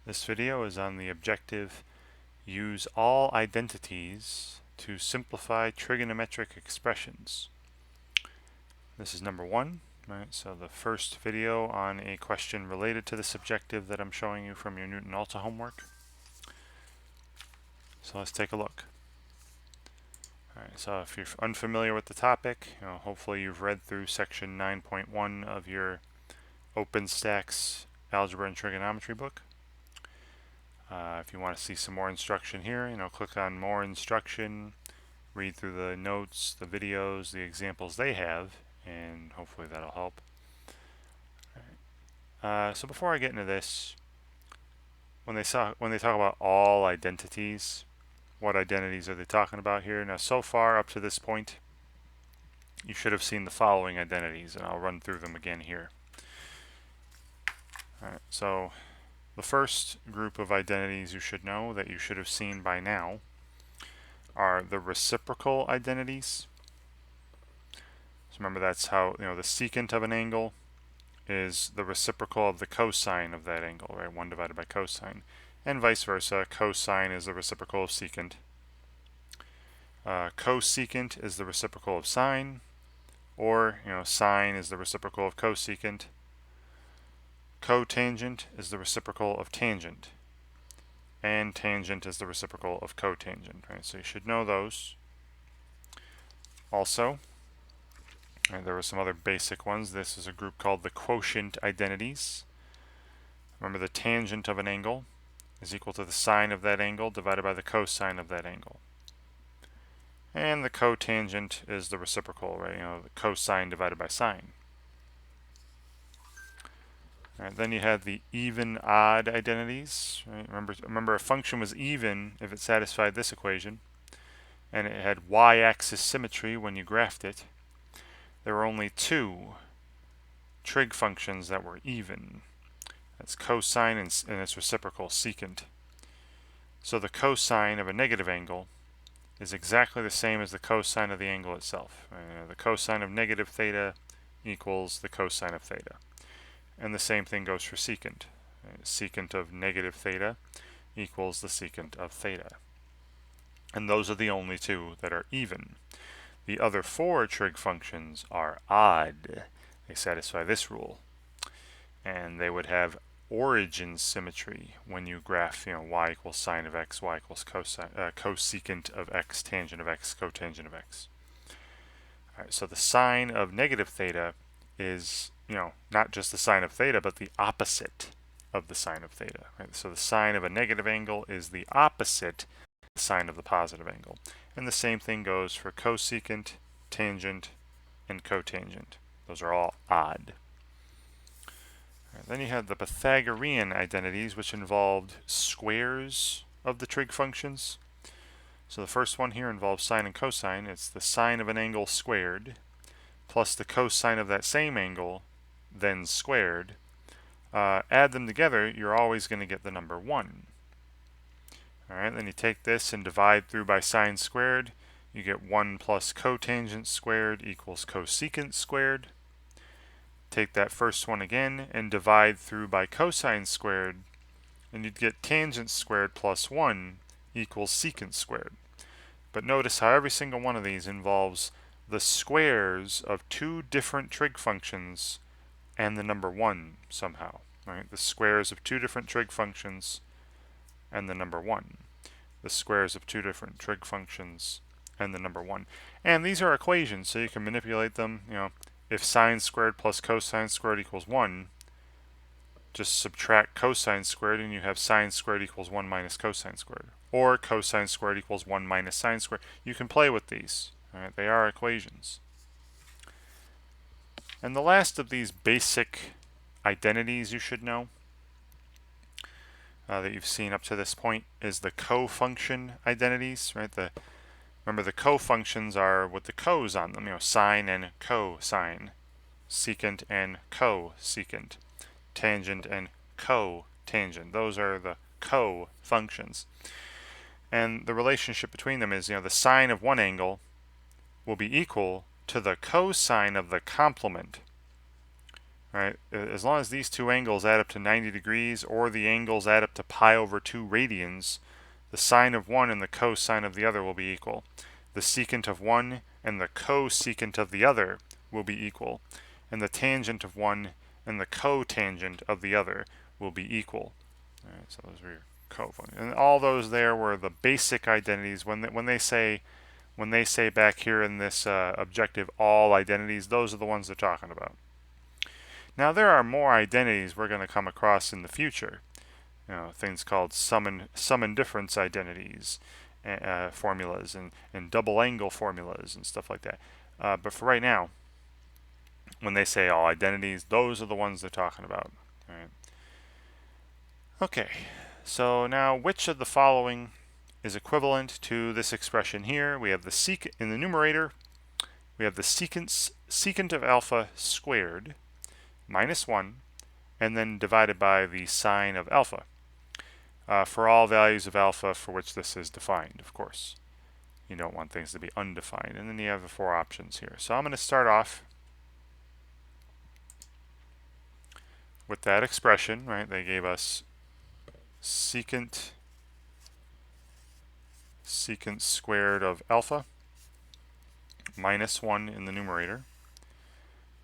This video is on the objective use all identities to simplify trigonometric expressions. This is number one, right? So the first video on a question related to this objective that I'm showing you from your Newton-Alta homework. So let's take a look. Alright, so if you're unfamiliar with the topic, hopefully you've read through section 9.1 of your OpenStax Algebra and Trigonometry book. If you want to see some more instruction here, click on more instruction, read through the notes, the videos, the examples they have, and hopefully that'll help. So before I get into this, when they talk about all identities, what identities are they talking about here? Now, so far up to this point, you should have seen the following identities, and I'll run through them again here. Alright, so the first group of identities you should know that you should have seen by now are the reciprocal identities. So remember, that's how, the secant of an angle is the reciprocal of the cosine of that angle, right? 1 divided by cosine. And vice versa, cosine is the reciprocal of secant. Cosecant is the reciprocal of sine, or, sine is the reciprocal of cosecant. Cotangent is the reciprocal of tangent, and tangent is the reciprocal of cotangent, right? So you should know those. Also, there were some other basic ones. This is a group called the quotient identities. Remember, the tangent of an angle is equal to the sine of that angle divided by the cosine of that angle. And the cotangent is the reciprocal, right? The cosine divided by sine. Right, then you had the even-odd identities. Right? Remember, a function was even if it satisfied this equation, and it had y-axis symmetry when you graphed it. There were only two trig functions that were even. That's cosine and its reciprocal, secant. So the cosine of a negative angle is exactly the same as the cosine of the angle itself. The cosine of negative theta equals the cosine of theta. And the same thing goes for secant. Secant of negative theta equals the secant of theta. And those are the only two that are even. The other four trig functions are odd. They satisfy this rule. And they would have origin symmetry when you graph, y equals sine of x, y equals cosecant of x, tangent of x, cotangent of x. All right, so the sine of negative theta is, not just the sine of theta, but the opposite of the sine of theta. Right? So the sine of a negative angle is the opposite of the sine of the positive angle. And the same thing goes for cosecant, tangent, and cotangent. Those are all odd. Then you have the Pythagorean identities, which involved squares of the trig functions. So the first one here involves sine and cosine. It's the sine of an angle squared plus the cosine of that same angle, then squared. Add them together, you're always going to get the number 1. Alright, then you take this and divide through by sine squared. You get 1 plus cotangent squared equals cosecant squared. Take that first one again and divide through by cosine squared, and you'd get tangent squared plus 1 equals secant squared. But notice how every single one of these involves the squares of two different trig functions and the number 1 somehow. Right? The squares of two different trig functions and the number 1. The squares of two different trig functions and the number 1. And these are equations, so you can manipulate them. If sine squared plus cosine squared equals 1, just subtract cosine squared and you have sine squared equals 1 minus cosine squared. Or cosine squared equals 1 minus sine squared. You can play with these. All right, they are equations. And the last of these basic identities you should know that you've seen up to this point is the cofunction identities. Right? Remember, the cofunctions are with the cos on them. Sine and cosine, secant and cosecant, tangent and cotangent. Those are the cofunctions. And the relationship between them is, the sine of one angle will be equal to the cosine of the complement right? As long as these two angles add up to 90 degrees or the angles add up to pi over 2 radians, the sine of one and the cosine of the other will be equal. The secant of one and the cosecant of the other will be equal. And the tangent of one and the cotangent of the other will be equal. All right, so those were your cofunctions. And all those there were the basic identities. When they say back here in this objective all identities, those are the ones they're talking about. Now there are more identities we're going to come across in the future. Things called sum and difference identities, formulas, and double angle formulas and stuff like that. But for right now, when they say all identities, those are the ones they're talking about. All right. Okay, so now which of the following is equivalent to this expression here? We have the secant in the numerator. We have the secant of alpha squared minus 1, and then divided by the sine of alpha. For all values of alpha for which this is defined, of course. You don't want things to be undefined. And then you have the 4 options here. So I'm going to start off with that expression, right? They gave us secant squared of alpha minus 1 in the numerator,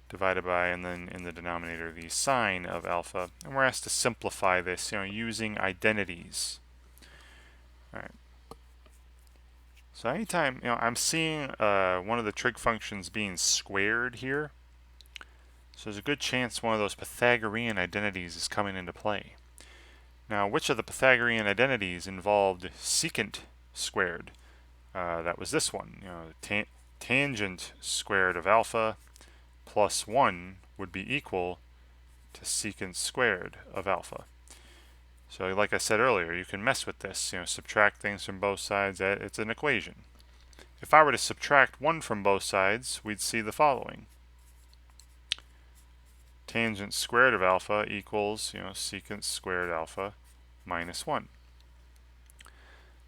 divided by, and then in the denominator, the sine of alpha. And we're asked to simplify this, using identities. All right. So anytime, I'm seeing one of the trig functions being squared here, so there's a good chance one of those Pythagorean identities is coming into play. Now, which of the Pythagorean identities involved secant squared? That was this one. Tangent squared of alpha plus 1 would be equal to secant squared of alpha. So like I said earlier, you can mess with this, subtract things from both sides. It's an equation. If I were to subtract 1 from both sides, we'd see the following. Tangent squared of alpha equals, secant squared alpha minus 1.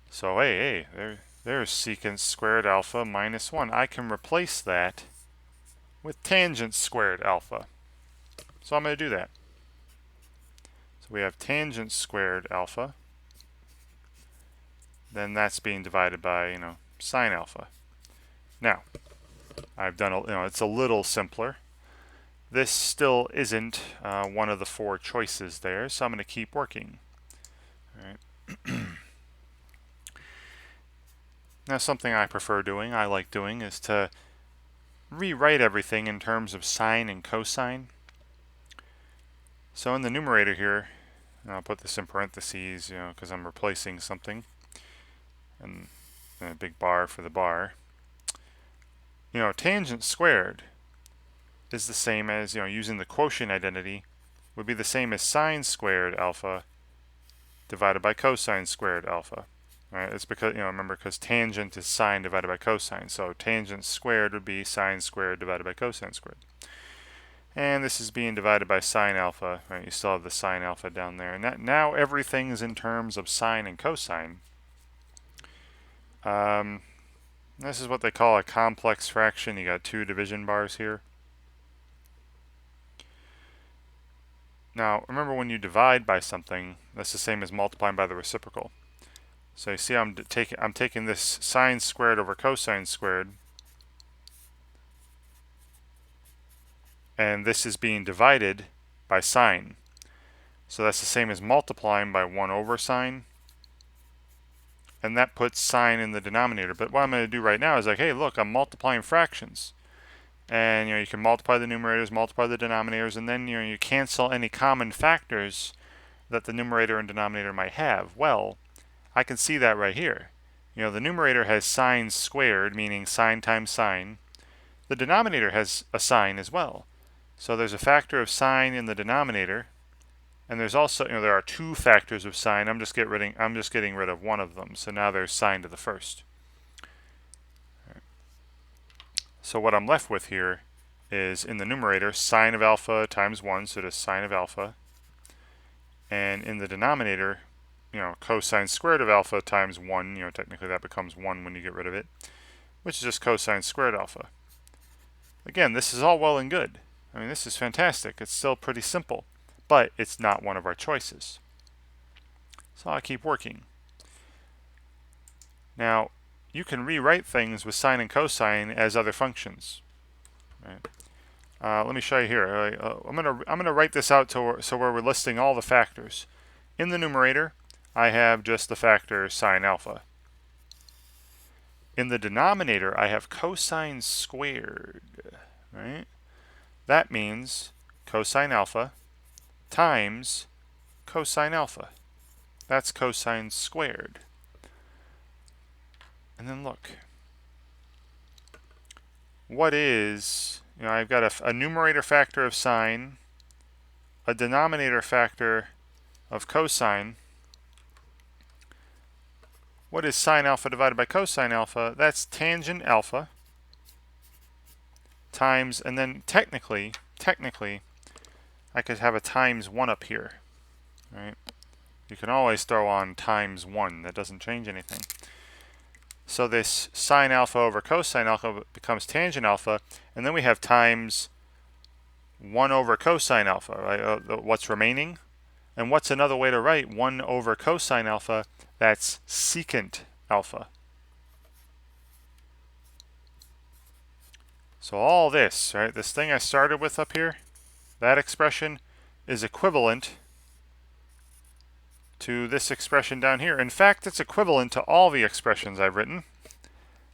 So hey, there's secant squared alpha minus 1. I can replace that with tangent squared alpha. So I'm going to do that. So we have tangent squared alpha. Then that's being divided by, sine alpha. Now, I've done, it's a little simpler. This still isn't one of the 4 choices there, so I'm going to keep working. All right. Now, something I prefer doing, I like doing, is to rewrite everything in terms of sine and cosine. So in the numerator here, I'll put this in parentheses, because I'm replacing something, and a big bar for the bar. Tangent squared is the same as, using the quotient identity, would be the same as sine squared alpha divided by cosine squared alpha. Right? It's because, remember, because tangent is sine divided by cosine. So tangent squared would be sine squared divided by cosine squared. And this is being divided by sine alpha. Right? You still have the sine alpha down there. And now everything's in terms of sine and cosine. This is what they call a complex fraction. You got 2 division bars here. Now, remember, when you divide by something, that's the same as multiplying by the reciprocal. So you see I'm taking this sine squared over cosine squared, and this is being divided by sine. So that's the same as multiplying by 1 over sine, and that puts sine in the denominator. But what I'm going to do right now is hey, look, I'm multiplying fractions. And you can multiply the numerators, multiply the denominators, and then you cancel any common factors that the numerator and denominator might have. Well, I can see that right here. The numerator has sine squared, meaning sine times sine. The denominator has a sine as well. So there's a factor of sine in the denominator, and there's also, there are 2 factors of sine. I'm just getting rid of one of them. So now there's sine to the first. Right. So what I'm left with here is, in the numerator, sine of alpha times 1, so just sine of alpha. And in the denominator, cosine squared of alpha times 1, technically that becomes 1 when you get rid of it, which is just cosine squared alpha. Again, this is all well and good. I mean, this is fantastic. It's still pretty simple, but it's not one of our choices. So I'll keep working. Now, you can rewrite things with sine and cosine as other functions. Right? Let me show you here. I'm gonna write this out so where we're listing all the factors. In the numerator, I have just the factor sine alpha. In the denominator, I have cosine squared. Right? That means cosine alpha times cosine alpha. That's cosine squared. And then look. What is, I've got a numerator factor of sine, a denominator factor of cosine. What is sine alpha divided by cosine alpha? That's tangent alpha times, and then technically, I could have a times 1 up here, right? You can always throw on times 1. That doesn't change anything. So this sine alpha over cosine alpha becomes tangent alpha, and then we have times 1 over cosine alpha, right? What's remaining? And what's another way to write 1 over cosine alpha? That's secant alpha. So all this, right, this thing I started with up here, that expression is equivalent to this expression down here. In fact, it's equivalent to all the expressions I've written.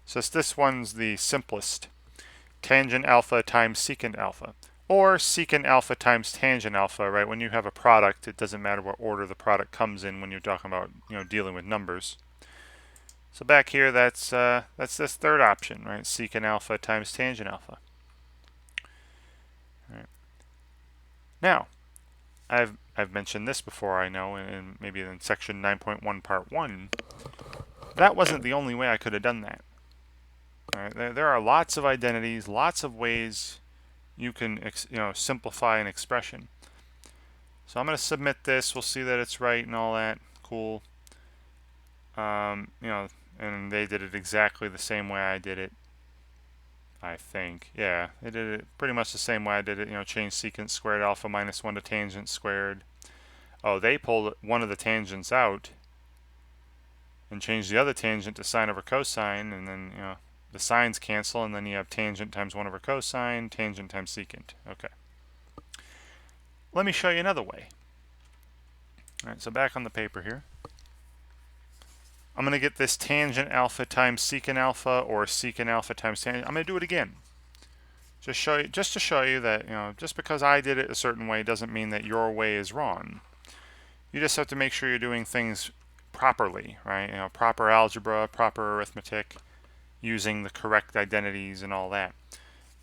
So this one's the simplest. Tangent alpha times secant alpha. Or secant alpha times tangent alpha, right? When you have a product, it doesn't matter what order the product comes in when you're talking about, dealing with numbers. So back here, that's this third option, right? Secant alpha times tangent alpha. Right. Now, I've mentioned this before, I know, and maybe in section 9.1 part 1. That wasn't the only way I could have done that. Right? There are lots of identities, lots of ways you can simplify an expression. So I'm going to submit this. We'll see that it's right and all that. Cool. And they did it exactly the same way I did it. I think. Yeah, they did it pretty much the same way I did it. Change secant squared alpha minus 1 to tangent squared. Oh, they pulled one of the tangents out and changed the other tangent to sine over cosine, and then, the sines cancel, and then you have tangent times 1 over cosine, tangent times secant. Okay. Let me show you another way. All right, so back on the paper here. I'm going to get this tangent alpha times secant alpha, or secant alpha times tangent. I'm going to do it again. Just to show you that, just because I did it a certain way doesn't mean that your way is wrong. You just have to make sure you're doing things properly, right? Proper algebra, proper arithmetic, using the correct identities and all that.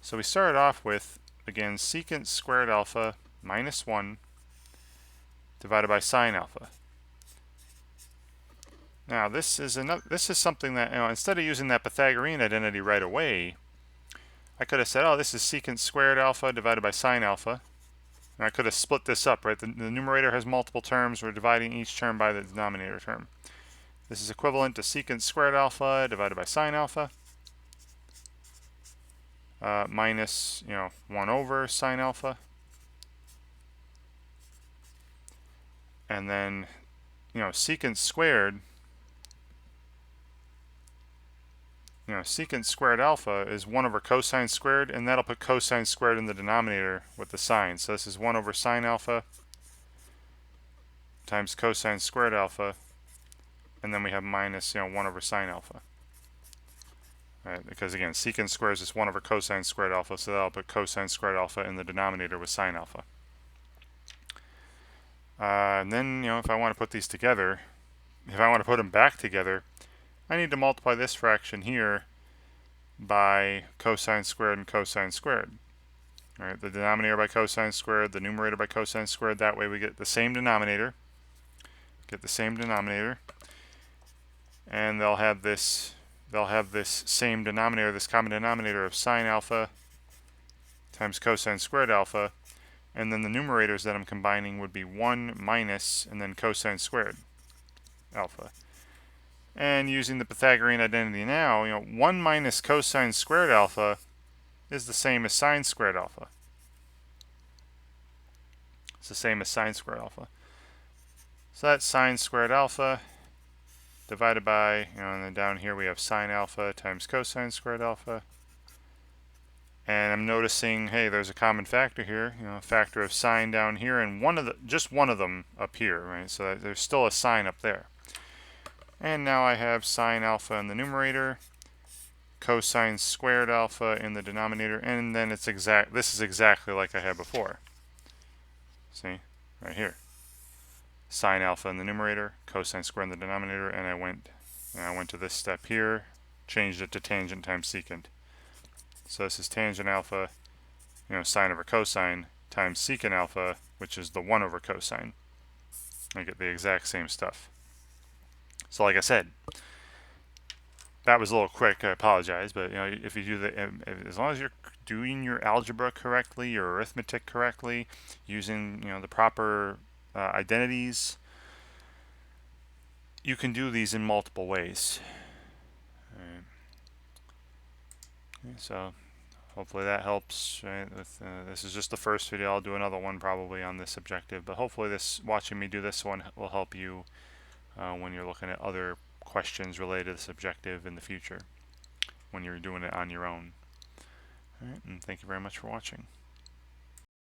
So we started off with, again, secant squared alpha minus 1 divided by sine alpha. Now this is something that, instead of using that Pythagorean identity right away, I could have said, oh, this is secant squared alpha divided by sine alpha. And I could have split this up, right? The numerator has multiple terms. We're dividing each term by the denominator term. This is equivalent to secant squared alpha divided by sine alpha. Minus, 1 over sine alpha. And then, secant squared, secant squared alpha is 1 over cosine squared, and that'll put cosine squared in the denominator with the sine. So this is 1 over sine alpha times cosine squared alpha, and then we have minus, 1 over sine alpha. Right, because again, secant squares is 1 over cosine squared alpha, so that'll put cosine squared alpha in the denominator with sine alpha. And then, if I want to put these together, if I want to put them back together, I need to multiply this fraction here by cosine squared and cosine squared. All right, the denominator by cosine squared, the numerator by cosine squared. That way we get the same denominator. And they'll have this same denominator, this common denominator of sine alpha times cosine squared alpha. And then the numerators that I'm combining would be 1 minus and then cosine squared alpha. And using the Pythagorean identity now, 1 minus cosine squared alpha is the same as sine squared alpha. It's the same as sine squared alpha. So that's sine squared alpha divided by, and then down here we have sine alpha times cosine squared alpha. And I'm noticing, hey, there's a common factor here, a factor of sine down here, and just one of them up here, right? So there's still a sine up there. And now I have sine alpha in the numerator, cosine squared alpha in the denominator, and then this is exactly like I had before. See, right here. Sine alpha in the numerator, cosine squared in the denominator, and I went to this step here, changed it to tangent times secant. So this is tangent alpha, sine over cosine, times secant alpha, which is the 1 over cosine. I get the exact same stuff. So like I said, that was a little quick, I apologize, but if you do as long as you're doing your algebra correctly, your arithmetic correctly, using the proper identities, you can do these in multiple ways. Right. Okay, so hopefully that helps. Right? This is just the first video. I'll do another one probably on this objective, but hopefully watching me do this one will help you when you're looking at other questions related to this objective in the future when you're doing it on your own. All right, and thank you very much for watching.